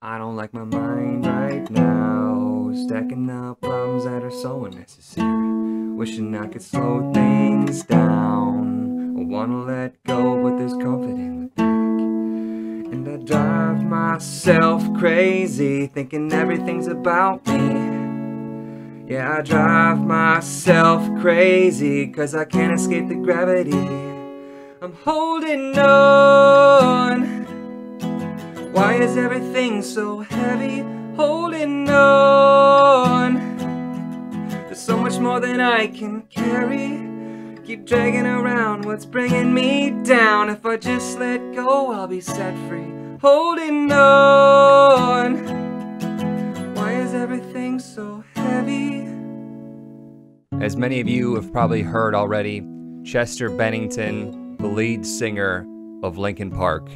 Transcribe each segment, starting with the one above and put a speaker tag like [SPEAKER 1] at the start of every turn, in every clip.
[SPEAKER 1] I don't like my mind right now, stacking up problems that are so unnecessary. Wishing I could slow things down. I wanna let go, but there's comfort in the back. And I drive myself crazy, thinking everything's about me. Yeah, I drive myself crazy, 'cause I can't escape the gravity. I'm holding on. Why is everything so heavy? Holding on. There's so much more than I can carry. Keep dragging around what's bringing me down. If I just let go, I'll be set free. Holding on. Why is everything so heavy? As many of you have probably heard already, Chester Bennington, the lead singer of Linkin Park,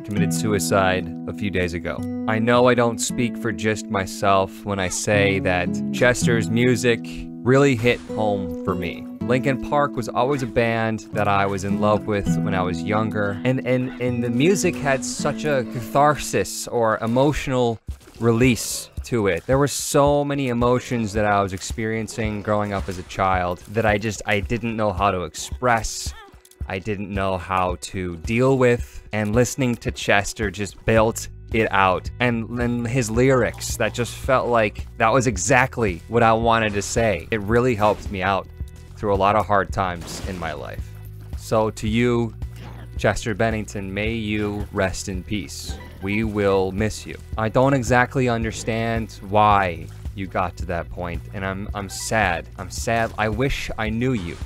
[SPEAKER 1] committed suicide a few days ago. I know I don't speak for just myself when I say that Chester's music really hit home for me. Linkin Park was always a band that I was in love with when I was younger, and the music had such a catharsis or emotional release to it. There were so many emotions that I was experiencing growing up as a child that I didn't know how to express. I didn't know how to deal with, and listening to Chester just built it out. And his lyrics, that just felt like that was exactly what I wanted to say. It really helped me out through a lot of hard times in my life. So to you, Chester Bennington, may you rest in peace. We will miss you. I don't exactly understand why you got to that point, and I'm sad. I'm sad. I wish I knew you.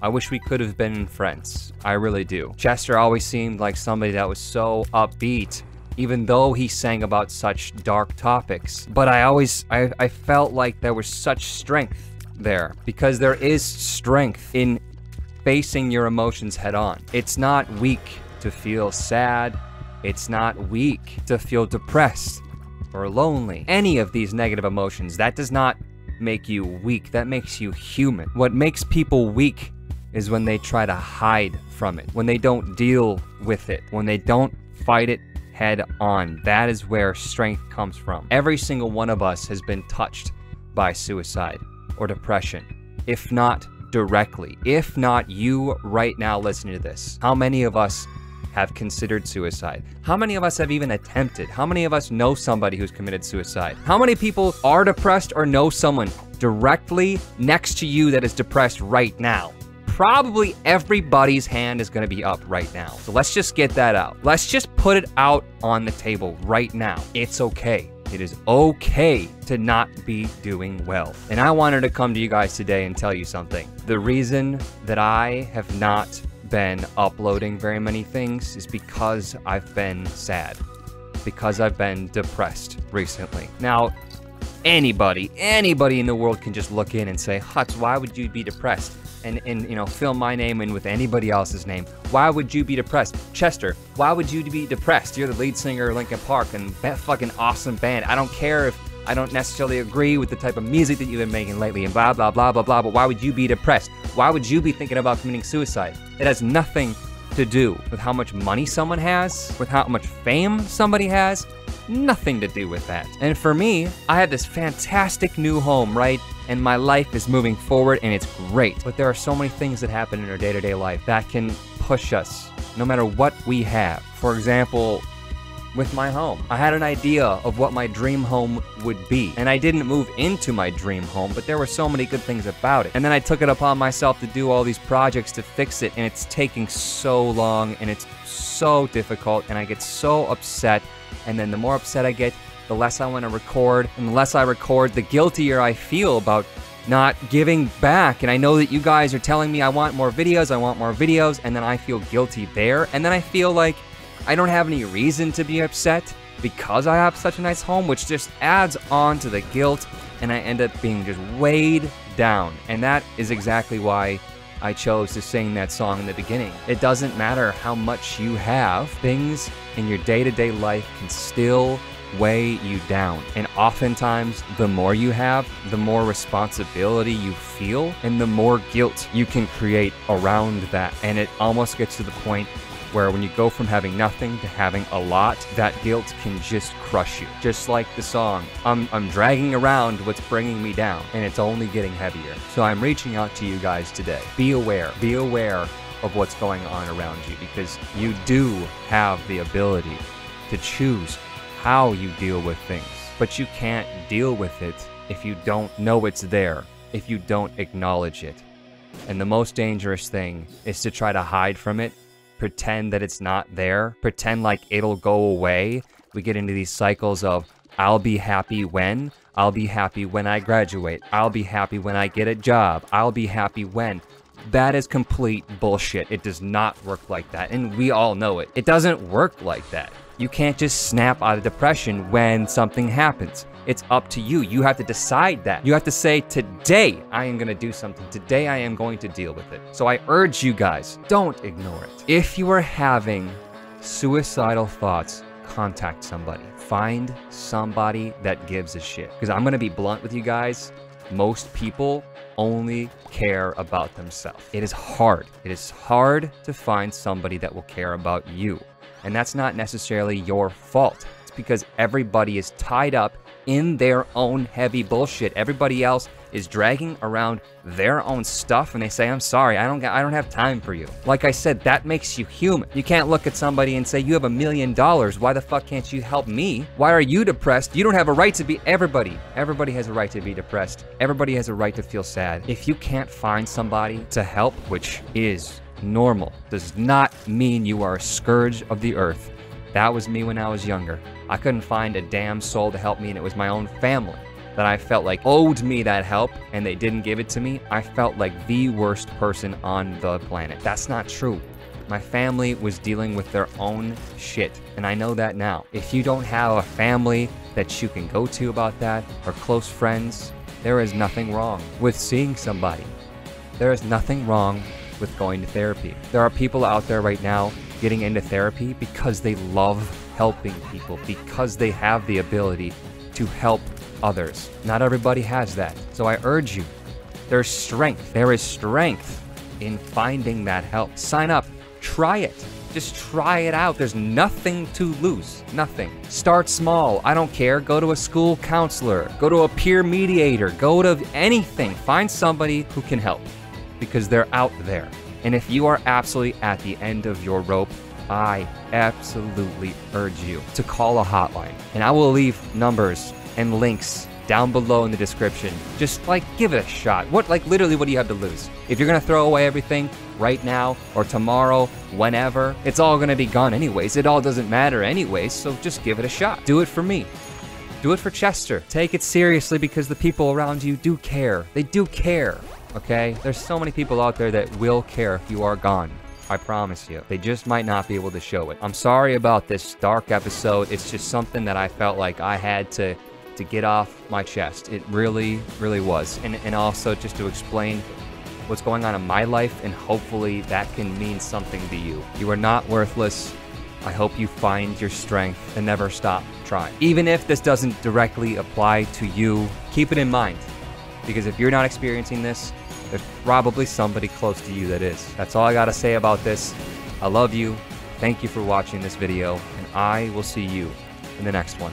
[SPEAKER 1] I wish we could have been friends. I really do. Chester always seemed like somebody that was so upbeat, even though he sang about such dark topics. But I felt like there was such strength there, because there is strength in facing your emotions head on. It's not weak to feel sad. It's not weak to feel depressed or lonely. Any of these negative emotions, that does not make you weak. That makes you human. What makes people weak is when they try to hide from it, when they don't deal with it, when they don't fight it head on. That is where strength comes from. Every single one of us has been touched by suicide or depression, if not directly. If not you right now listening to this, how many of us have considered suicide? How many of us have even attempted? How many of us know somebody who's committed suicide? How many people are depressed or know someone directly next to you that is depressed right now? Probably everybody's hand is gonna be up right now. So let's just get that out. Let's just put it out on the table right now. It's okay. It is okay to not be doing well. And I wanted to come to you guys today and tell you something. The reason that I have not been uploading very many things is because I've been sad, because I've been depressed recently. Now, anybody in the world can just look in and say, Hutz, why would you be depressed? And you know, fill my name in with anybody else's name. Why would you be depressed? Chester, why would you be depressed? You're the lead singer of Linkin Park, and that fucking awesome band. I don't care if I don't necessarily agree with the type of music that you've been making lately and blah, blah, blah, blah, blah, but why would you be depressed? Why would you be thinking about committing suicide? It has nothing to do with how much money someone has, with how much fame somebody has. Nothing to do with that. And for me, I have this fantastic new home, right? And my life is moving forward and it's great. But there are so many things that happen in our day-to-day life that can push us no matter what we have. For example, with my home. I had an idea of what my dream home would be, and I didn't move into my dream home, but there were so many good things about it. And then I took it upon myself to do all these projects to fix it, and it's taking so long, and it's so difficult, and I get so upset. And then the more upset I get, the less I want to record, and the less I record, the guiltier I feel about not giving back. And I know that you guys are telling me I want more videos, and then I feel guilty there, and then I feel like I don't have any reason to be upset because I have such a nice home, which just adds on to the guilt, and I end up being just weighed down. And that is exactly why I chose to sing that song in the beginning. It doesn't matter how much you have, things in your day-to-day life can still weigh you down. And oftentimes, the more you have, the more responsibility you feel, and the more guilt you can create around that. And it almost gets to the point where when you go from having nothing to having a lot, that guilt can just crush you. Just like the song, I'm dragging around what's bringing me down, and it's only getting heavier. So I'm reaching out to you guys today. Be aware of what's going on around you, because you do have the ability to choose how you deal with things, but you can't deal with it if you don't know it's there, if you don't acknowledge it. And the most dangerous thing is to try to hide from it, pretend that it's not there, pretend like it'll go away. We get into these cycles of, I'll be happy when I graduate, I'll be happy when I get a job, I'll be happy when. That is complete bullshit. It does not work like that, and we all know it. It doesn't work like that. You can't just snap out of depression when something happens. It's up to you. You have to decide that. You have to say, today I am gonna do something. Today I am going to deal with it. So I urge you guys, don't ignore it. If you are having suicidal thoughts, contact somebody. Find somebody that gives a shit. Because I'm gonna be blunt with you guys. Most people only care about themselves. It is hard. It is hard to find somebody that will care about you. And that's not necessarily your fault. It's because everybody is tied up in their own heavy bullshit. Everybody else is dragging around their own stuff, and they say, I'm sorry, I don't have time for you. Like I said, that makes you human. You can't look at somebody and say, you have $1 million. Why the fuck can't you help me? Why are you depressed? You don't have a right to be. Everybody has a right to be depressed. Everybody has a right to feel sad. If you can't find somebody to help, which is normal, does not mean you are a scourge of the earth. That was me when I was younger. I couldn't find a damn soul to help me, and it was my own family that I felt like owed me that help, and they didn't give it to me. I felt like the worst person on the planet. That's not true. My family was dealing with their own shit, and I know that now. If you don't have a family that you can go to about that, or close friends, there is nothing wrong with seeing somebody. There is nothing wrong with going to therapy. There are people out there right now getting into therapy because they love helping people, because they have the ability to help others. Not everybody has that. So I urge you, there is strength in finding that help. Sign up, try it. Just try it out. There's nothing to lose, nothing. Start small, I don't care. Go to a school counselor, go to a peer mediator, go to anything. Find somebody who can help, because they're out there. And if you are absolutely at the end of your rope, I absolutely urge you to call a hotline. And I will leave numbers and links down below in the description. Just like, give it a shot. Literally, what do you have to lose? If you're gonna throw away everything right now or tomorrow, whenever, it's all gonna be gone anyways. It all doesn't matter anyways, so just give it a shot. Do it for me. Do it for Chester. Take it seriously, because the people around you do care. They do care. Okay? There's so many people out there that will care if you are gone. I promise you. They just might not be able to show it. I'm sorry about this dark episode. It's just something that I felt like I had to get off my chest. It really, really was. And also just to explain what's going on in my life, and hopefully that can mean something to you. You are not worthless. I hope you find your strength and never stop trying. Even if this doesn't directly apply to you, keep it in mind. Because if you're not experiencing this, there's probably somebody close to you that is. That's all I gotta say about this. I love you. Thank you for watching this video, and I will see you in the next one.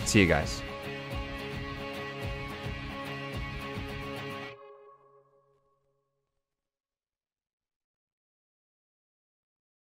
[SPEAKER 1] See you guys.